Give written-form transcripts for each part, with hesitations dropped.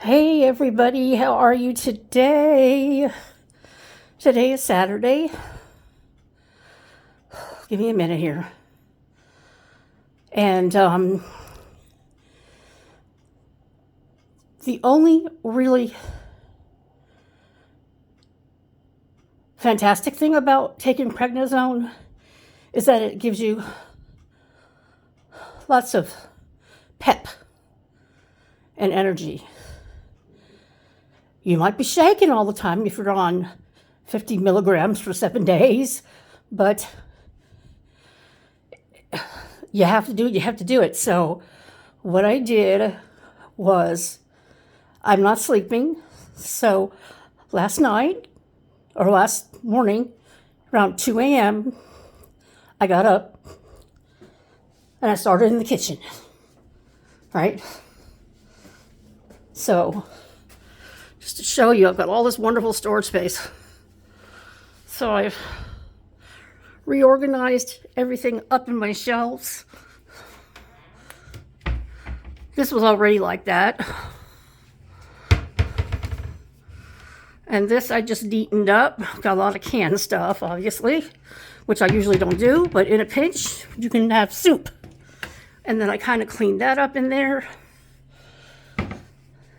Hey everybody, how are you today? Today is Saturday. Give me a minute here. And the only really fantastic thing about taking prednisone is that it gives you lots of pep and energy. You might be shaking all the time if you're on 50 milligrams for 7 days, but you have to do it. So what I did was, I'm not sleeping. So last morning, around 2 a.m., I got up and I started in the kitchen, right? So just to show you, I've got all this wonderful storage space. So I've reorganized everything up in my shelves. This was already like that. And this I just neatened up. Got a lot of canned stuff, obviously, which I usually don't do, but in a pinch, you can have soup. And then I kind of cleaned that up in there.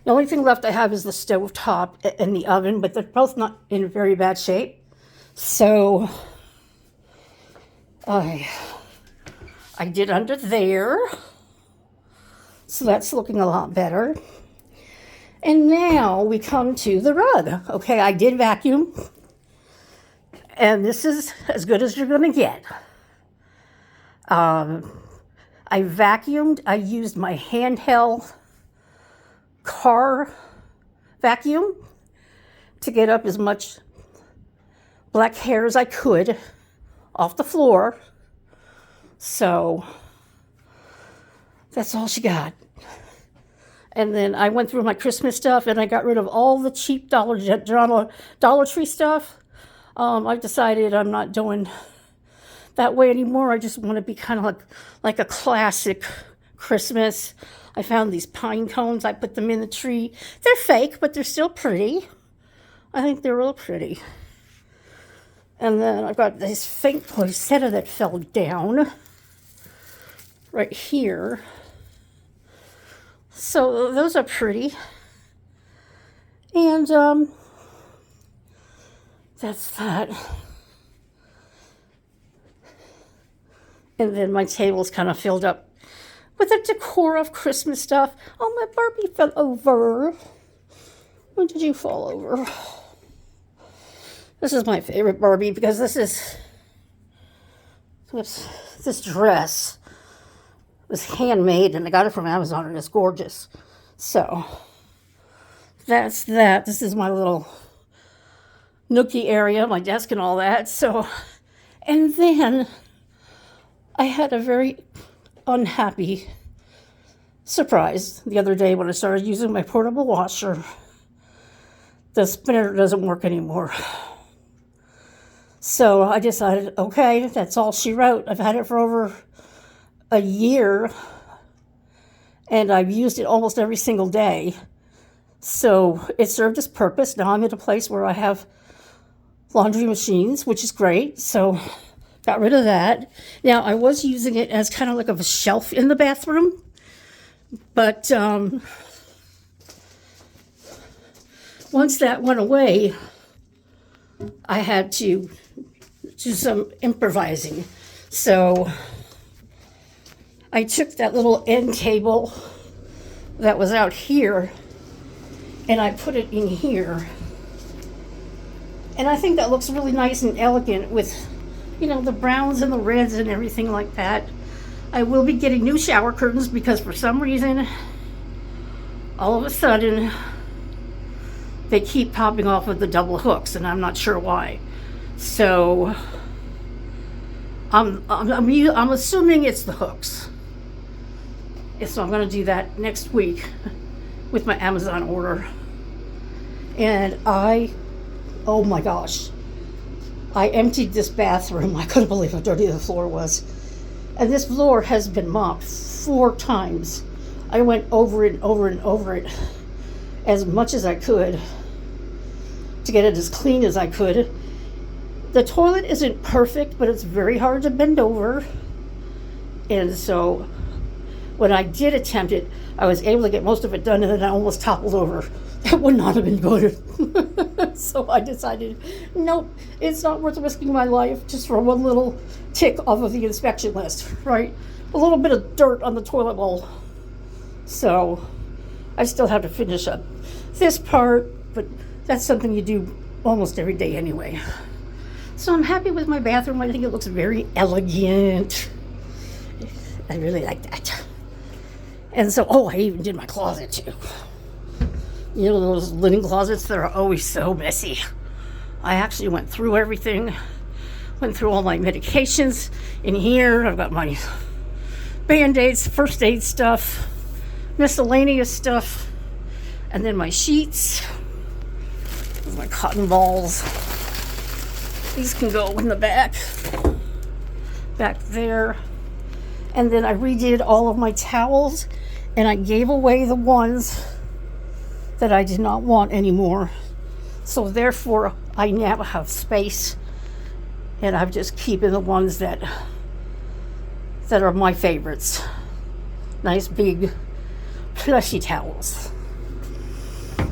The only thing left I have is the stove top and the oven, but they're both not in very bad shape. So I did under there. So that's looking a lot better. And now we come to the rug. Okay, I did vacuum. And this is as good as you're going to get. I vacuumed. I used my handheld car vacuum to get up as much black hair as I could off the floor. So that's all she got. And then I went through my Christmas stuff and I got rid of all the cheap Dollar Tree stuff. I've decided I'm not doing that way anymore. I just want to be kind of like a classic Christmas. I found these pine cones. I put them in the tree. They're fake, but they're still pretty. I think they're real pretty. And then I've got this fake poinsettia that fell down right here. So those are pretty. And that's that. And then my table's kind of filled up with a decor of Christmas stuff. Oh, my Barbie fell over. When did you fall over? This is my favorite Barbie because this dress was handmade and I got it from Amazon and it's gorgeous. So that's that. This is my little nookie area, my desk and all that. So, and then I had a very unhappy surprise the other day when I started using my portable washer. The spinner doesn't work anymore. So I decided, okay, that's all she wrote. I've had it for over a year and I've used it almost every single day. So it served its purpose. Now I'm at a place where I have laundry machines, which is great. So got rid of that. Now, I was using it as kind of like a shelf in the bathroom, but once that went away, I had to do some improvising. So I took that little end table that was out here and I put it in here. And I think that looks really nice and elegant with, you know, the browns and the reds and everything like that. I will be getting new shower curtains because for some reason, all of a sudden, they keep popping off with the double hooks and I'm not sure why. So I'm assuming it's the hooks. So I'm going to do that next week with my Amazon order. And oh my gosh, I emptied this bathroom. I couldn't believe how dirty the floor was. And this floor has been mopped 4 times. I went over it and over and over it. as much as I could to get it as clean as I could. The toilet isn't perfect, but it's very hard to bend over. And so when I did attempt it, I was able to get most of it done, and then I almost toppled over. That would not have been good. So I decided, nope, it's not worth risking my life just for one little tick off of the inspection list, right? A little bit of dirt on the toilet bowl. So I still have to finish up this part, but that's something you do almost every day anyway. So I'm happy with my bathroom. I think it looks very elegant. I really like that. And so, I even did my closet too. You know, those linen closets that are always so messy. I actually went through everything, went through all my medications. In here, I've got my Band-Aids, first aid stuff, miscellaneous stuff, and then my sheets, my cotton balls. These can go in the back there. And then I redid all of my towels, and I gave away the ones that I did not want anymore. So therefore, I now have space, and I'm just keeping the ones that are my favorites. Nice big plushy towels.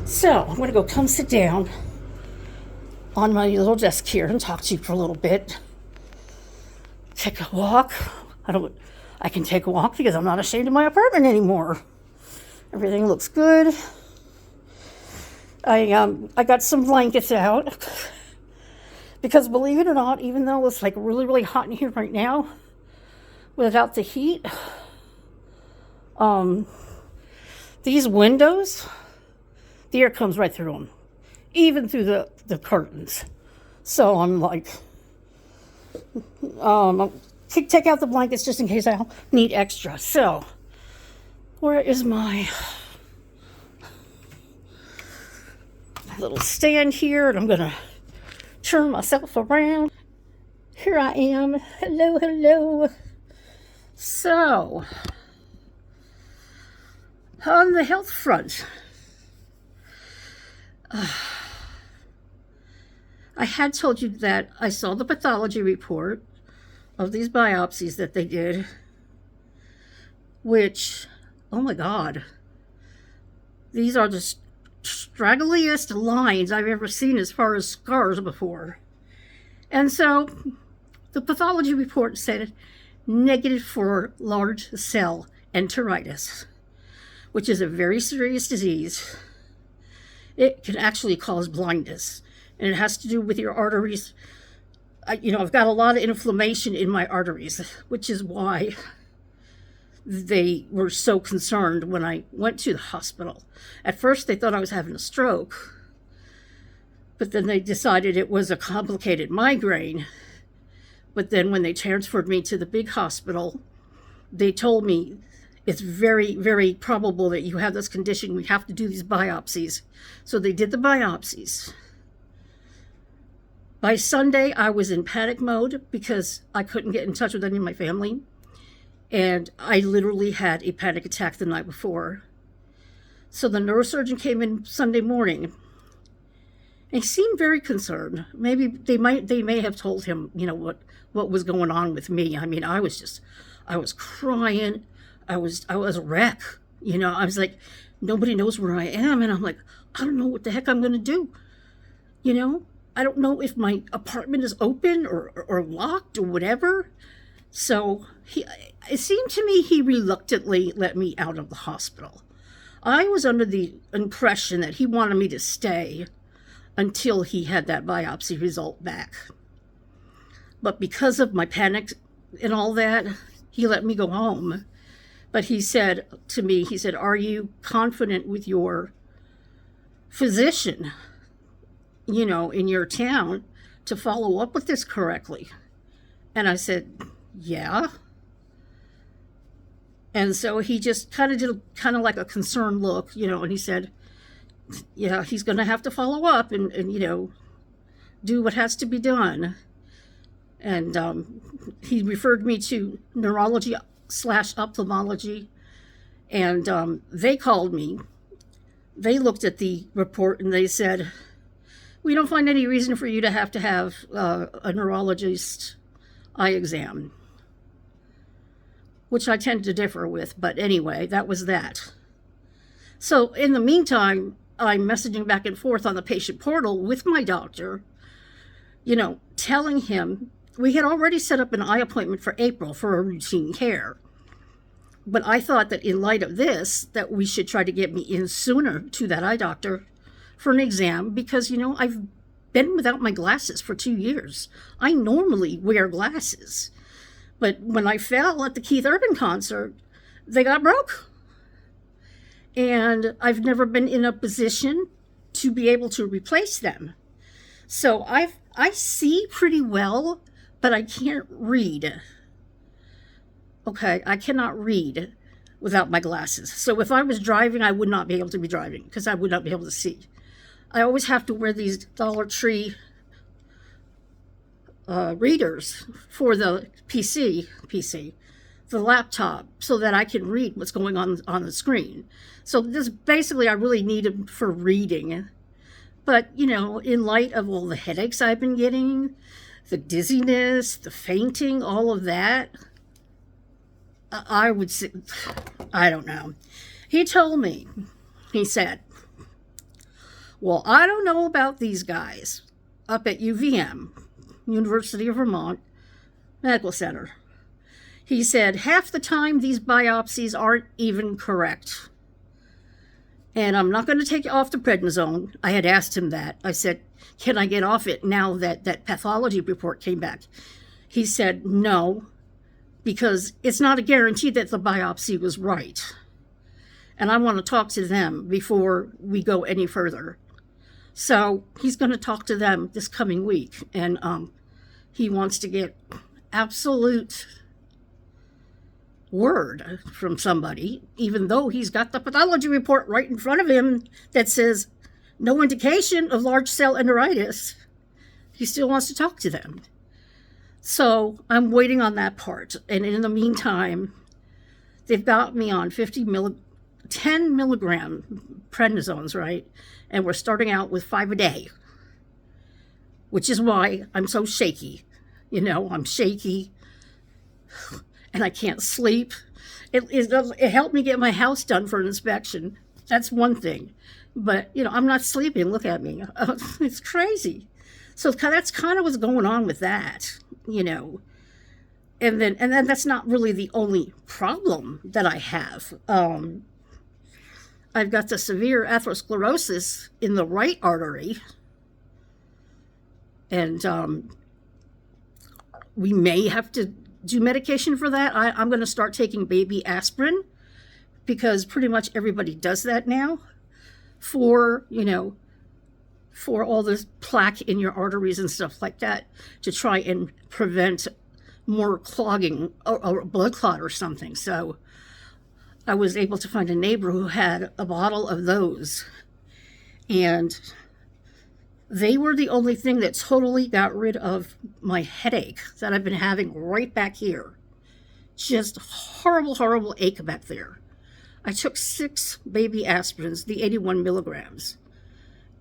So I'm gonna go come sit down on my little desk here and talk to you for a little bit. Take a walk. I can take a walk because I'm not ashamed of my apartment anymore. Everything looks good. I got some blankets out because, believe it or not, even though it's like really, really hot in here right now, without the heat, these windows, the air comes right through them, even through the curtains. So I'm like, take out the blankets just in case I need extra. So, where is my little stand here? And I'm gonna turn myself around. Here I am. Hello, hello. So, on the health front, I had told you that I saw the pathology report of these biopsies that they did, which, oh my God, these are the straggliest lines I've ever seen as far as scars before. And so the pathology report said negative for large cell enteritis, which is a very serious disease. It can actually cause blindness, and it has to do with your arteries. I've got a lot of inflammation in my arteries, which is why they were so concerned when I went to the hospital. At first, they thought I was having a stroke, but then they decided it was a complicated migraine. But then when they transferred me to the big hospital, they told me it's very, very probable that you have this condition. We have to do these biopsies. So they did the biopsies. By Sunday, I was in panic mode because I couldn't get in touch with any of my family. And I literally had a panic attack the night before. So the neurosurgeon came in Sunday morning. And he seemed very concerned. Maybe they may have told him, what was going on with me. I mean, I was crying. I was a wreck. I was like, nobody knows where I am. And I'm like, I don't know what the heck I'm going to do. I don't know if my apartment is open or locked or whatever. So it seemed to me he reluctantly let me out of the hospital. I was under the impression that he wanted me to stay until he had that biopsy result back. But because of my panic and all that, he let me go home. But he said to me, are you confident with your physician, in your town to follow up with this correctly? And I said, yeah. And so he just kind of did like a concerned look, and he said, yeah, he's going to have to follow up and do what has to be done. And he referred me to neurology/ophthalmology. And they called me they looked at the report and they said, we don't find any reason for you to have a neurologist eye exam, which I tend to differ with. But anyway, that was that. So in the meantime, I'm messaging back and forth on the patient portal with my doctor, telling him we had already set up an eye appointment for April for a routine care. But I thought that in light of this, that we should try to get me in sooner to that eye doctor for an exam because, I've been without my glasses for 2 years. I normally wear glasses. But when I fell at the Keith Urban concert, they got broke. And I've never been in a position to be able to replace them. So I see pretty well, but I can't read. Okay, I cannot read without my glasses. So if I was driving, I would not be able to be driving because I would not be able to see. I always have to wear these Dollar Tree readers for the PC, the laptop, so that I can read what's going on the screen. So this basically I really need them for reading. But, in light of all the headaches I've been getting, the dizziness, the fainting, all of that, I would say, I don't know. He told me, he said, well, I don't know about these guys up at UVM, University of Vermont Medical Center. He said, half the time these biopsies aren't even correct. And I'm not going to take you off the prednisone. I had asked him that. I said, can I get off it now that that pathology report came back? He said, no, because it's not a guarantee that the biopsy was right. And I want to talk to them before we go any further. So he's going to talk to them this coming week. And he wants to get absolute word from somebody, even though he's got the pathology report right in front of him that says no indication of large cell enteritis. He still wants to talk to them. So I'm waiting on that part. And in the meantime, they've got me on 10 milligram prednisones, right? And we're starting out with 5 a day, which is why I'm so shaky. I'm shaky and I can't sleep. It helped me get my house done for an inspection. That's one thing. But, I'm not sleeping. Look at me. It's crazy. So that's kind of what's going on with that, And then that's not really the only problem that I have. I've got the severe atherosclerosis in the right artery. And we may have to do medication for that. I'm going to start taking baby aspirin because pretty much everybody does that now for all this plaque in your arteries and stuff like that to try and prevent more clogging or blood clot or something. So I was able to find a neighbor who had a bottle of those, and they were the only thing that totally got rid of my headache that I've been having right back here. Just horrible, horrible ache back there. I took 6 baby aspirins, the 81 milligrams,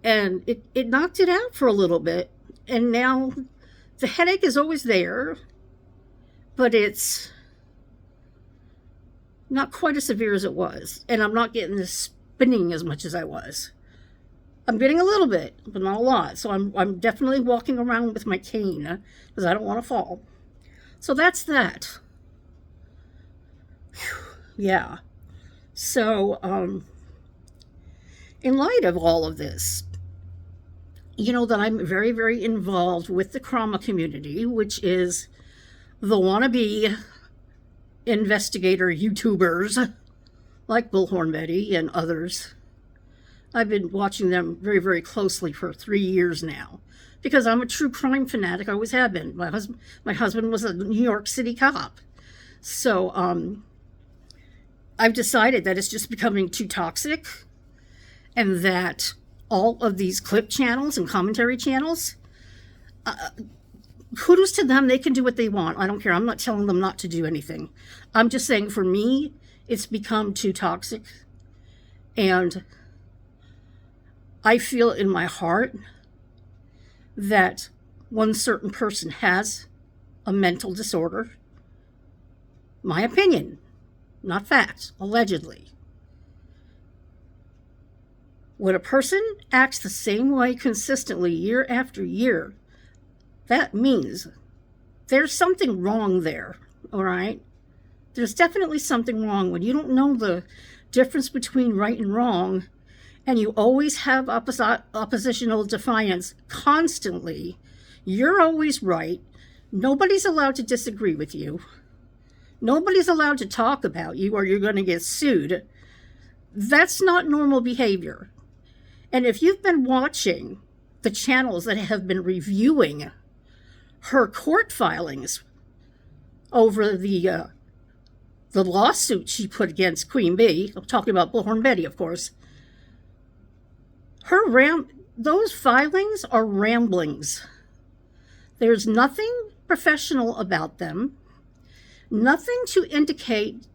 and it knocked it out for a little bit. And now the headache is always there, but it's not quite as severe as it was. And I'm not getting this spinning as much as I was. I'm getting a little bit, but not a lot. So I'm definitely walking around with my cane because I don't want to fall. So that's that. Whew. Yeah. So, in light of all of this, that I'm very, very involved with the trauma community, which is the wannabe investigator YouTubers like Bullhorn Betty and others. I've been watching them very, very closely for 3 years now because I'm a true crime fanatic. I always have been. My husband was a New York City cop. So I've decided that it's just becoming too toxic and that all of these clip channels and commentary channels, kudos to them. They can do what they want. I don't care. I'm not telling them not to do anything. I'm just saying for me, it's become too toxic. And I feel in my heart that one certain person has a mental disorder. My opinion, not facts, allegedly. When a person acts the same way consistently year after year, that means there's something wrong there, all right? There's definitely something wrong when you don't know the difference between right and wrong, and you always have oppositional defiance constantly. You're always right. Nobody's allowed to disagree with you. Nobody's allowed to talk about you or you're going to get sued. That's not normal behavior. And if you've been watching the channels that have been reviewing her court filings over the lawsuit she put against Queen Bee, I'm talking about Bullhorn Betty, of course, those filings are ramblings. There's nothing professional about them, nothing to indicate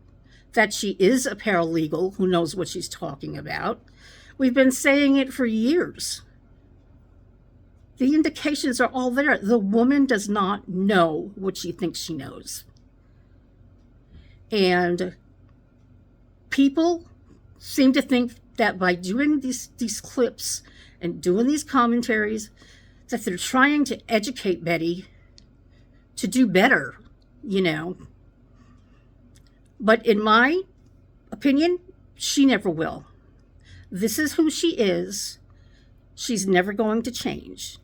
that she is a paralegal who knows what she's talking about. We've been saying it for years. The indications are all there. The woman does not know what she thinks she knows. And people seem to think that by doing these clips and doing these commentaries, that they're trying to educate Betty to do better, you know. But in my opinion, she never will. This is who she is. She's never going to change.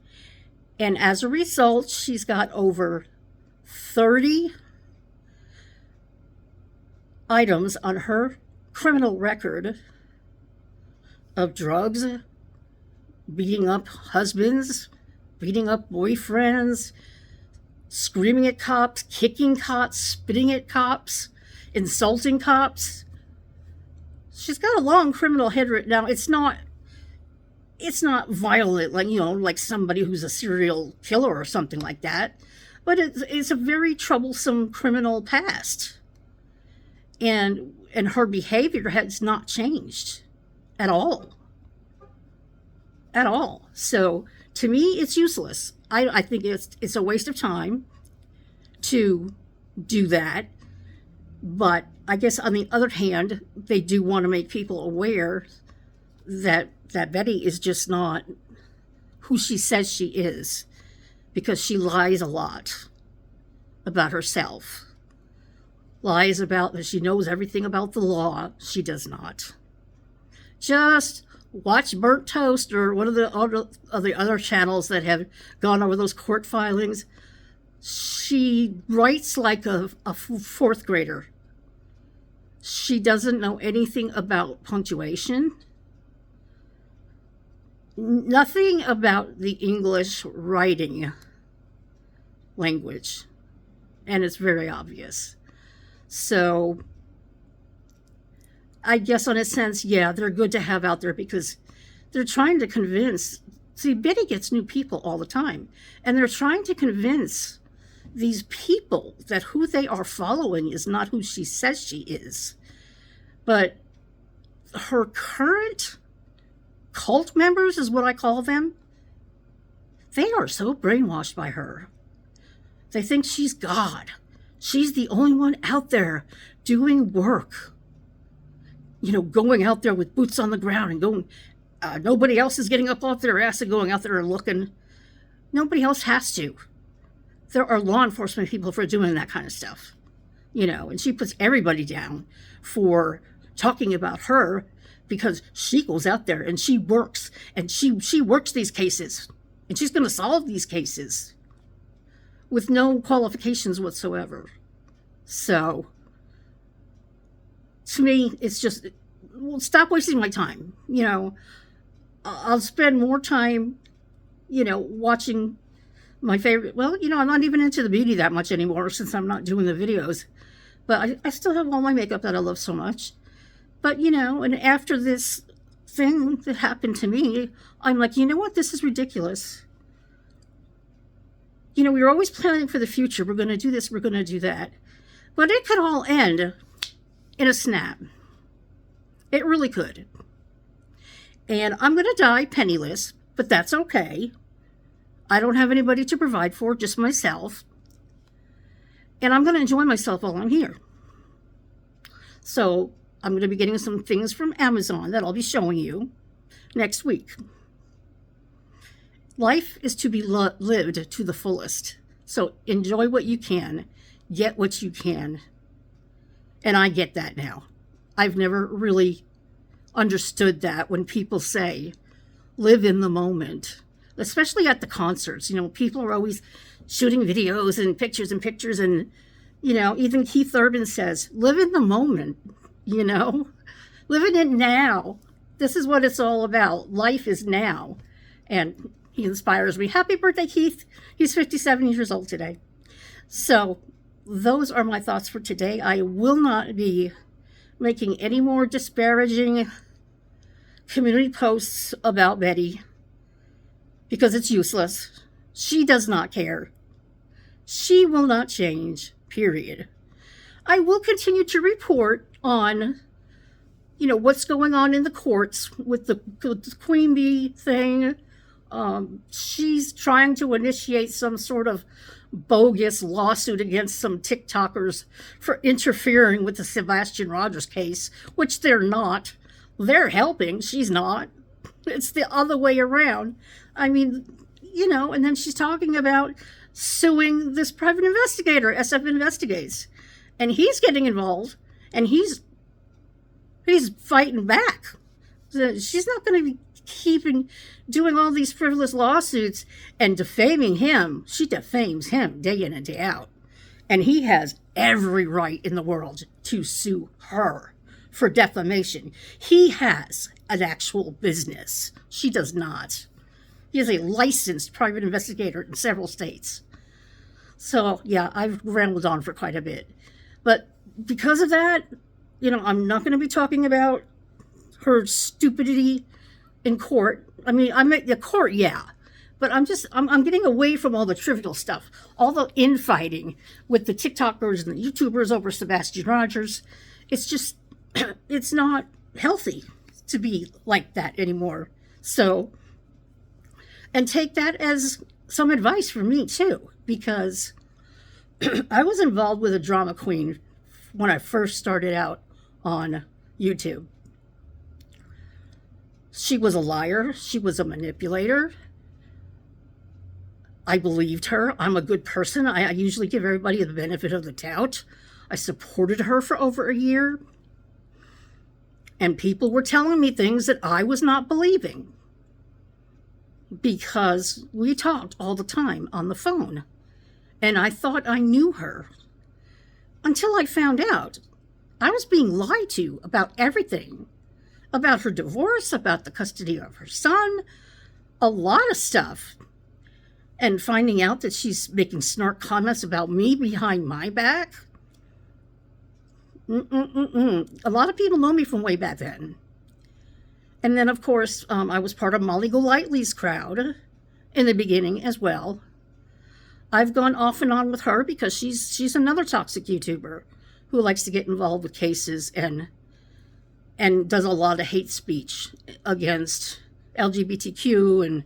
And as a result, she's got over 30 items on her criminal record of drugs, beating up husbands, beating up boyfriends, screaming at cops, kicking cops, spitting at cops, insulting cops. She's got a long criminal history. Now, it's not violent, like, you know, like somebody who's a serial killer or something like that, but it's a very troublesome criminal past. And her behavior has not changed at all. At all. So to me, it's useless. I think it's a waste of time to do that. But I guess on the other hand, they do want to make people aware that Betty is just not who she says she is, because she lies a lot about herself. Lies about that she knows everything about the law. She does not. Just watch Burnt Toast or one of the other channels that have gone over those court filings. She writes like a fourth grader. She doesn't know anything about punctuation. Nothing about the English writing language. And it's very obvious. So I guess in a sense, yeah, they're good to have out there because they're trying to convince. See, Betty gets new people all the time. And they're trying to convince these people that who they are following is not who she says she is. But her current cult members is what I call them. They are so brainwashed by her. They think she's God. She's the only one out there doing work. You know, going out there with boots on the ground and going, nobody else is getting up off their ass and going out there and looking. Nobody else has to. There are law enforcement people for doing that kind of stuff. You know, and she puts everybody down for talking about her because she goes out there and she works and she works these cases and she's going to solve these cases with no qualifications whatsoever. So to me, it's just, well, stop wasting my time. You know, I'll spend more time, you know, watching my favorite, well, you know, I'm not even into the beauty that much anymore since I'm not doing the videos, but I still have all my makeup that I love so much. But, you know, and after this thing that happened to me, I'm like, you know what? This is ridiculous. You know, we were always planning for the future. We're going to do this, we're going to do that. But it could all end in a snap. It really could. And I'm going to die penniless, but that's okay. I don't have anybody to provide for, just myself. And I'm going to enjoy myself while I'm here. So I'm going to be getting some things from Amazon that I'll be showing you next week. Life is to be lived to the fullest. So enjoy what you can, get what you can. And I get that now. I've never really understood that when people say, live in the moment, especially at the concerts. You know, people are always shooting videos and pictures. And, you know, even Keith Urban says, live in the moment, you know, live in it now. This is what it's all about. Life is now. And he inspires me. Happy birthday, Keith. He's 57 years old today. So those are my thoughts for today. I will not be making any more disparaging community posts about Betty because it's useless. She does not care. She will not change, period. I will continue to report on, you know, what's going on in the courts with the Queen Bee thing. She's trying to initiate some sort of bogus lawsuit against some TikTokers for interfering with the Sebastian Rogers case, which they're not. They're helping. She's not. It's the other way around. I mean, you know, and then she's talking about suing this private investigator, SF Investigates. And he's getting involved, and he's fighting back. She's not going to be doing all these frivolous lawsuits and defaming him. She defames him day in and day out. And he has every right in the world to sue her for defamation. He has an actual business. She does not. He is a licensed private investigator in several states. So, yeah, I've rambled on for quite a bit. But because of that, you know, I'm not going to be talking about her stupidity in court. I mean, I'm at the court, yeah. But I'm getting away from all the trivial stuff. All the infighting with the TikTokers and the YouTubers over Sebastian Rogers. It's just, it's not healthy to be like that anymore. So, and take that as some advice from me too, because I was involved with a drama queen when I first started out on YouTube. She was a liar. She was a manipulator. I believed her. I'm a good person. I usually give everybody the benefit of the doubt. I supported her for over a year. And people were telling me things that I was not believing because we talked all the time on the phone. And I thought I knew her until I found out I was being lied to about everything. About her divorce, about the custody of her son, a lot of stuff. And finding out that she's making snark comments about me behind my back. A lot of people know me from way back then. And then, of course, I was part of Molly Golightly's crowd in the beginning as well. I've gone off and on with her because she's another toxic YouTuber who likes to get involved with cases and does a lot of hate speech against LGBTQ. And,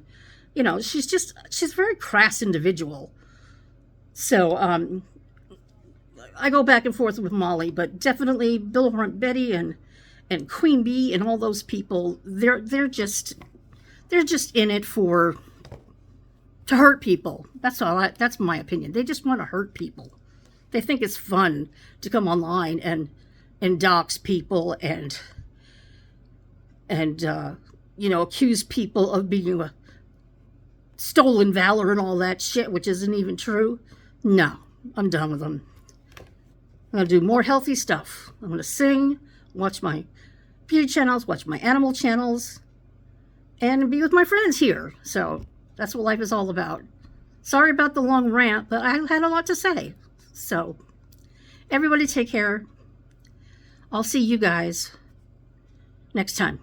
you know, she's a very crass individual. So I go back and forth with Molly, but definitely Bill Hunt Betty and Queen Bee and all those people, they're just in it to hurt people. That's my opinion. They just want to hurt people. They think it's fun to come online and dox people and you know, accuse people of being a stolen valor and all that shit, which isn't even true. No, I'm done with them. I'm going to do more healthy stuff. I'm going to sing, watch my beauty channels, watch my animal channels, and be with my friends here. So that's what life is all about. Sorry about the long rant, but I had a lot to say. So everybody take care. I'll see you guys next time.